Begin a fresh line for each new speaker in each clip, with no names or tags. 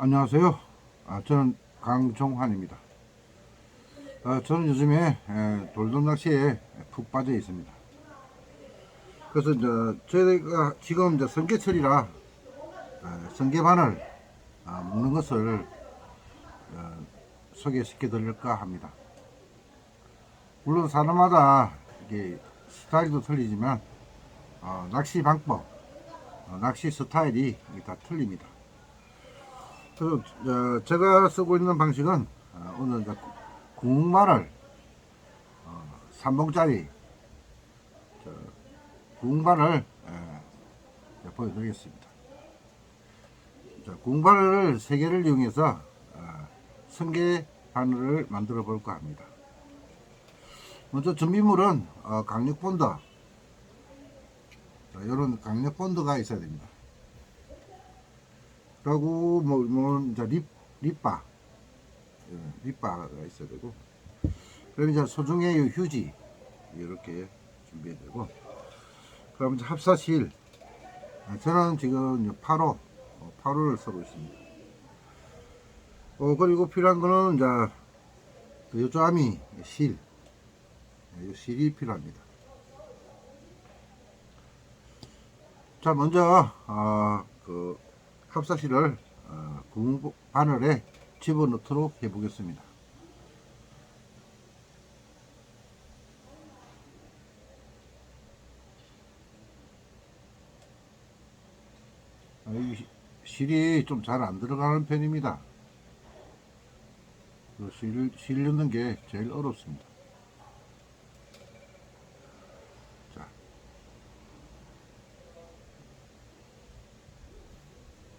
안녕하세요. 저는 강종환입니다. 저는 요즘에 돌돔 낚시에 푹 빠져 있습니다. 그래서 저희가 지금 성게철이라 성게반을 먹는 것을 소개시켜 드릴까 합니다. 물론 사람마다 이게 스타일도 틀리지만 낚시 방법, 낚시 스타일이 다 틀립니다. 그래서 제가 쓰고 있는 방식은 오늘 구운발을 3봉짜리 구운발을 보여드리겠습니다. 구운발을 3개를 이용해서 성게 바늘을 만들어 볼까 합니다. 먼저 준비물은 강력 본드, 이런 강력 본드가 있어야 됩니다. 그리고 립바, 립바가 있어야 되고, 그럼 이제 소중의 휴지 이렇게 준비해야 되고, 그럼 이제 합사실, 저는 지금 8호를 쓰고 있습니다. 그리고 필요한 거는 이제 요조아미 실, 이 실이 필요합니다. 자, 먼저 그 합사실을 구운 바늘에 집어넣도록 해 보겠습니다. 이 실이 좀 잘 안 들어가는 편입니다. 실 넣는 게 제일 어렵습니다.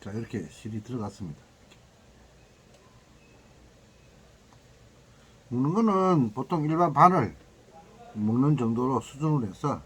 자, 이렇게 실이 들어갔습니다. 먹는 거는 보통 일반 바늘 먹는 정도로 수준으로 해서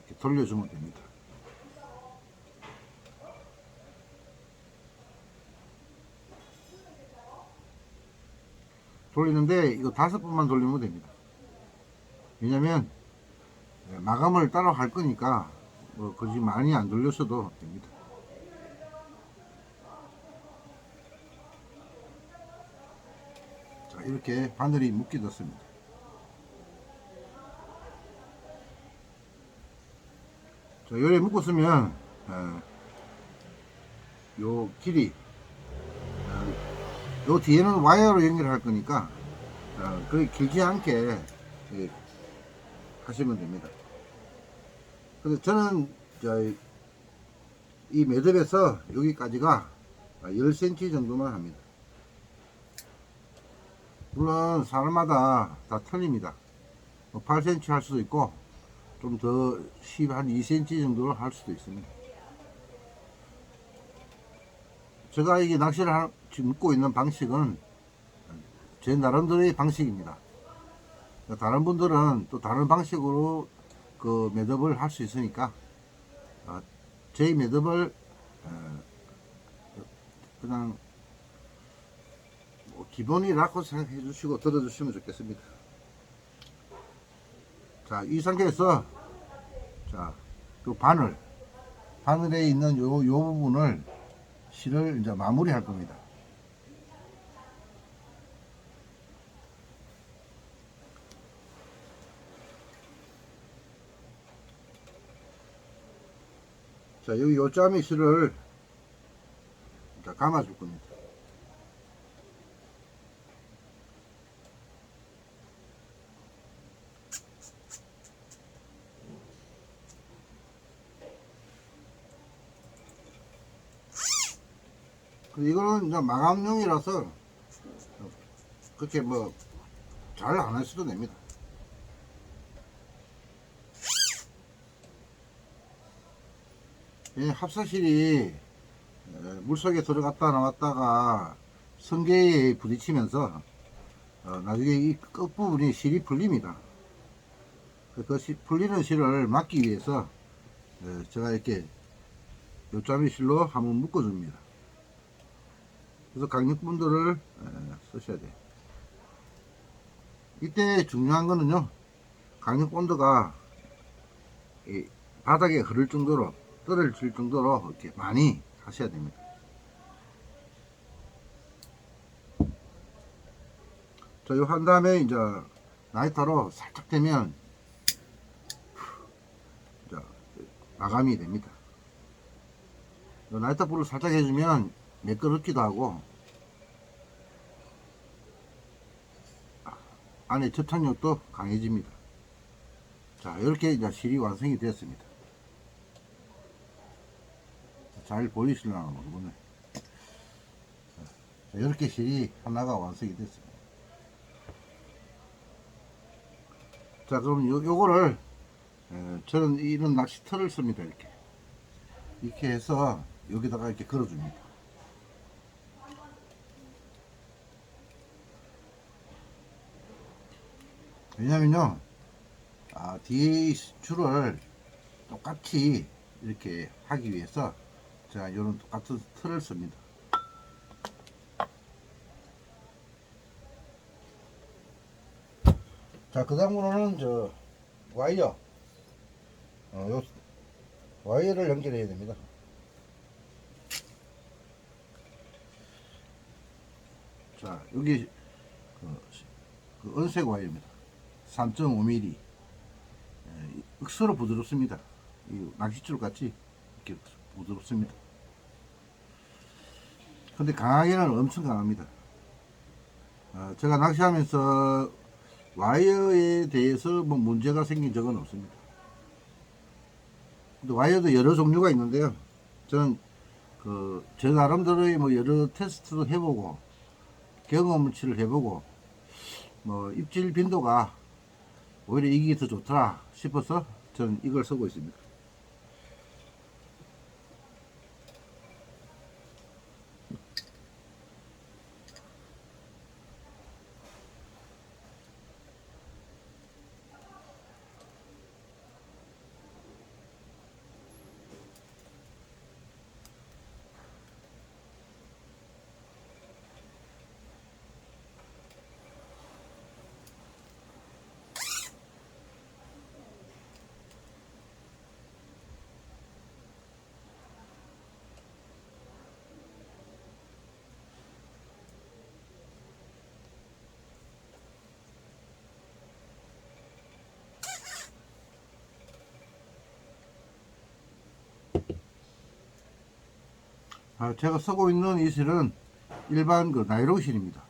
이렇게 돌려주면 됩니다. 돌리는데 이거 5번만 돌리면 됩니다. 왜냐면 마감을 따로 할 거니까 굳이 많이 안 돌려서도 됩니다. 자, 이렇게 바늘이 묶여졌습니다. 자, 요래 묶었으면 요 길이 요 뒤에는 와이어로 연결할 거니까 그렇게 길지 않게 하시면 됩니다. 그래서 저는 이 매듭에서 여기까지가 10cm 정도만 합니다. 물론 사람마다 다 틀립니다. 8cm 할 수도 있고 좀 더 한 2cm 정도로 할 수도 있습니다. 제가 이게 낚시를 지금 묶고 있는 방식은 제 나름대로의 방식입니다. 다른 분들은 또 다른 방식으로 그 매듭을 할 수 있으니까 제 매듭을 그냥 기본이라고 생각해 주시고 들어주시면 좋겠습니다. 자, 이 상태에서 그 바늘에 있는 요 부분을 실을 이제 마무리 할 겁니다. 자, 여기 요짜미 실을 감아 줄 겁니다. 이거는 이제 마감용이라서 그렇게 잘 안 하셔도 됩니다. 이 합사실이 물속에 들어갔다 나왔다가 성게에 부딪히면서 나중에 이 끝부분이 실이 풀립니다. 그 풀리는 실을 막기 위해서 제가 이렇게 요짜미 실로 한번 묶어줍니다. 그래서 강력분들을 쓰셔야 돼요. 이때 중요한 거는요, 강력본드가 바닥에 흐를 정도로 떨어질 정도로 이렇게 많이 하셔야 됩니다. 자, 이거 한 다음에 이제 라이터로 살짝 되면 자, 마감이 됩니다. 라이터 불을 살짝 해주면 매끄럽기도 하고 안에 접착력도 강해집니다. 자, 이렇게 이제 실이 완성이 되었습니다. 잘 보이시려나 모르겠네. 자, 이렇게 실이 하나가 완성이 됐습니다. 자, 그럼 요거를 저는 이런 낚시터를 씁니다. 이렇게 해서 여기다가 이렇게 걸어줍니다. 왜냐면요, 뒤에 줄을 똑같이 이렇게 하기 위해서 제가 이런 똑같은 틀을 씁니다. 자, 그 다음으로는 저 와이어, 요 와이어를 연결해야 됩니다. 자, 여기 그 은색 와이어입니다. 3.5mm. 억수로 부드럽습니다. 이 낚싯줄 같이 이렇게 부드럽습니다. 근데 강하게는 엄청 강합니다. 제가 낚시하면서 와이어에 대해서 뭐 문제가 생긴 적은 없습니다. 근데 와이어도 여러 종류가 있는데요. 저는 제 나름대로의 뭐 여러 테스트도 해보고 경험치를 해보고 뭐 입질 빈도가 오히려 이게 더 좋더라 싶어서 저는 이걸 쓰고 있습니다. 제가 쓰고 있는 이 실은 일반 그 나이론 실입니다.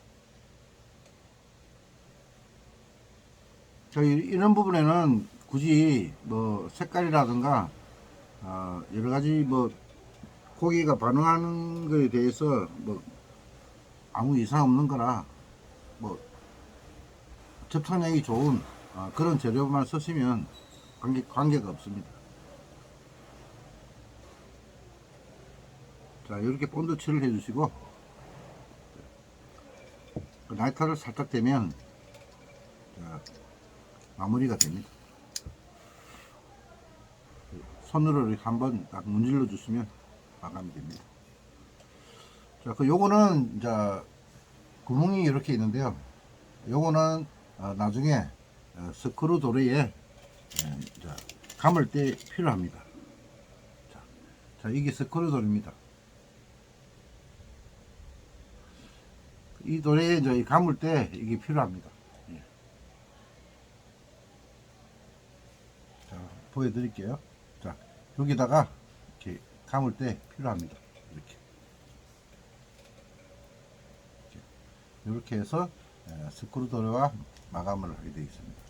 이런 부분에는 굳이 뭐 색깔이라든가 여러 가지 뭐 고기가 반응하는 것에 대해서 뭐 아무 이상 없는 거라 뭐 접착력이 좋은 그런 재료만 쓰시면 관계가 없습니다. 자, 이렇게 본드칠을 해주시고 라이터를 살짝 대면 마무리가 됩니다. 손으로 이렇게 한번 딱 문질러 주시면 마감이 됩니다. 자, 요거는 이제 구멍이 이렇게 있는데요. 요거는 나중에 스크루 도래에 감을 때 필요합니다. 자, 이게 스크루 도래입니다. 이 도래에 이제 감을 때 이게 필요합니다. 예. 자, 보여드릴게요. 자, 여기다가 이렇게 감을 때 필요합니다. 이렇게 해서 스크루 도래와 마감을 하게 되어 있습니다.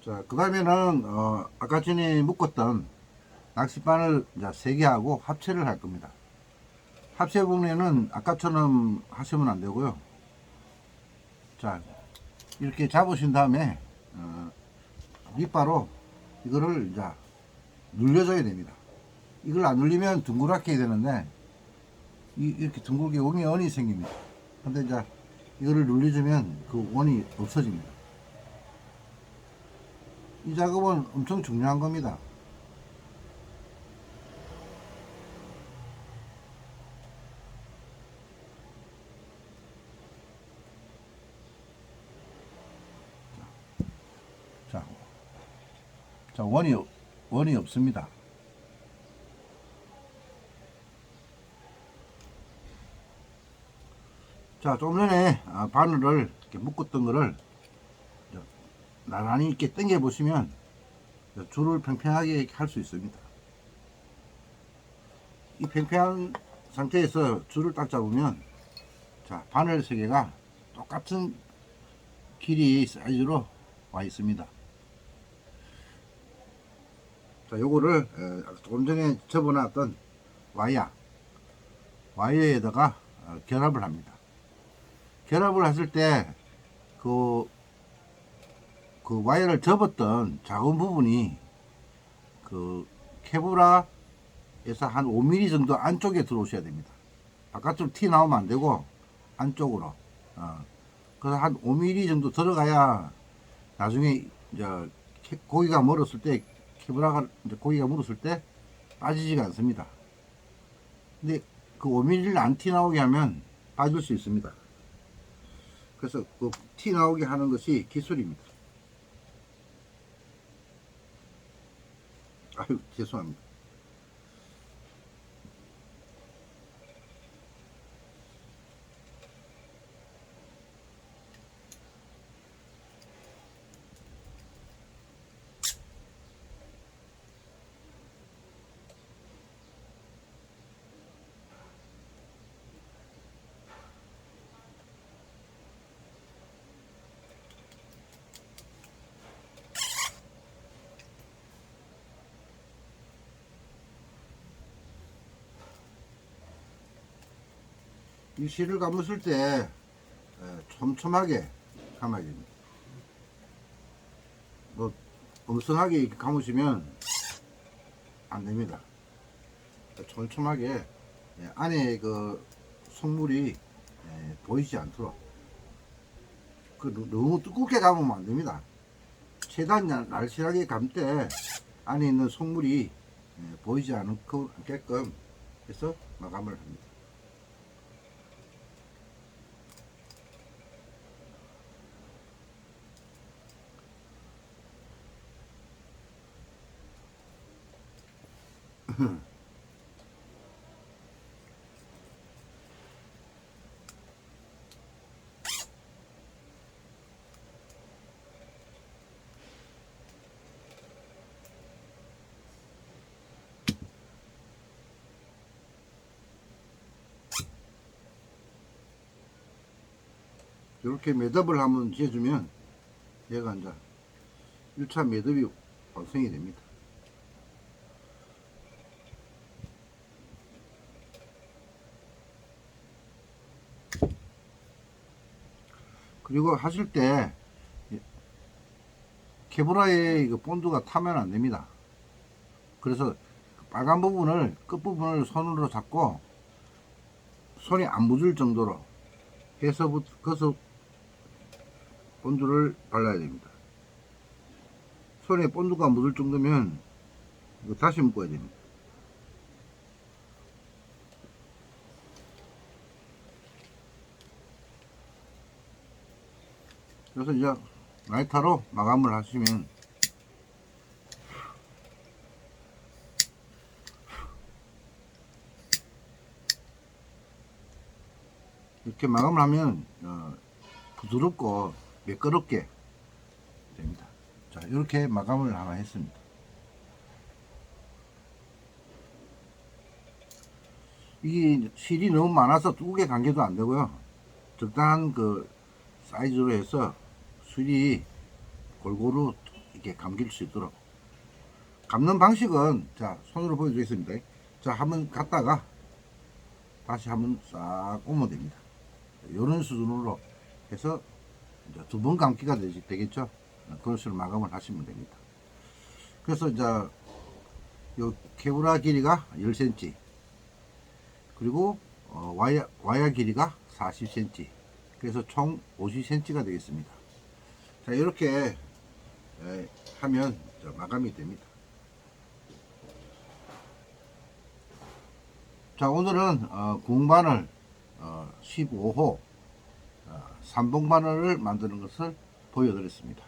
자, 그 다음에는 아까 전에 묶었던 낚싯바늘 3개 하고 합체를 할 겁니다. 합체 부분에는 아까처럼 하시면 안 되고요. 자, 이렇게 잡으신 다음에 밑바로 이거를 이제 눌려줘야 됩니다. 이걸 안 눌리면 둥그랗게 되는데 이렇게 둥글게 원이 생깁니다. 근데 이제 이거를 눌려주면 그 원이 없어집니다. 이 작업은 엄청 중요한 겁니다. 자, 원이 없습니다. 자, 좀 전에 바늘을 이렇게 묶었던 거를 나란히 이렇게 당겨 보시면 줄을 팽팽하게 할 수 있습니다. 이 팽팽한 상태에서 줄을 딱 잡으면 자, 바늘 3개가 똑같은 길이 사이즈로 와 있습니다. 자, 요거를 조금 전에 접어놨던 와이어에다가 결합을 합니다. 결합을 했을 때 그 와이어를 접었던 작은 부분이 그 케브라에서 한 5mm 정도 안쪽에 들어오셔야 됩니다. 바깥으로 티 나오면 안 되고 안쪽으로. 그래서 한 5mm 정도 들어가야 나중에 이제 고기가 멀었을 때 케브라가 이제 고기가 물었을 때 빠지지가 않습니다. 근데 그 5mm를 안 티 나오게 하면 빠질 수 있습니다. 그래서 그 티 나오게 하는 것이 기술입니다. 아유, 죄송합니다. 이 실을 감으실 때 촘촘하게 감아야 됩니다. 뭐 엉성하게 이렇게 감으시면 안 됩니다. 촘촘하게 안에 그 속물이 보이지 않도록 너무 두껍게 감으면 안 됩니다. 최대한 날씬하게 감때 안에 있는 속물이 보이지 않게끔 해서 마감을 합니다. 이렇게 매듭을 한번 지어주면 얘가 이제 1차 매듭이 완성이 됩니다. 그리고 하실 때 케브라에 본드가 타면 안 됩니다. 그래서 빨간 부분을 끝부분을 손으로 잡고 손이 안 묻을 정도로 해서부터 본드를 발라야 됩니다. 손에 본드가 묻을 정도면 이거 다시 묶어야 됩니다. 그래서 이제 라이터로 마감을 하시면 이렇게 마감을 하면 부드럽고 매끄럽게 됩니다. 자, 이렇게 마감을 하나 했습니다. 이게 실이 너무 많아서 두껍게 감겨도 안 되고요. 적당한 그 사이즈로 해서 실이 골고루 이렇게 감길 수 있도록. 감는 방식은 자, 손으로 보여드리겠습니다. 자, 한번 갖다가 다시 한번 싹 오면 됩니다. 이런 수준으로 해서 2번 감기가 되겠죠. 그런 식으로 마감을 하시면 됩니다. 그래서 이제 요 케브라 길이가 10cm, 그리고 와이어 길이가 40cm, 그래서 총 50cm가 되겠습니다. 자, 이렇게 하면 마감이 됩니다. 자, 오늘은 구멍바늘 15호 3봉 바늘을 만드는 것을 보여드렸습니다.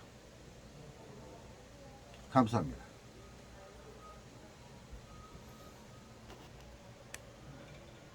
감사합니다.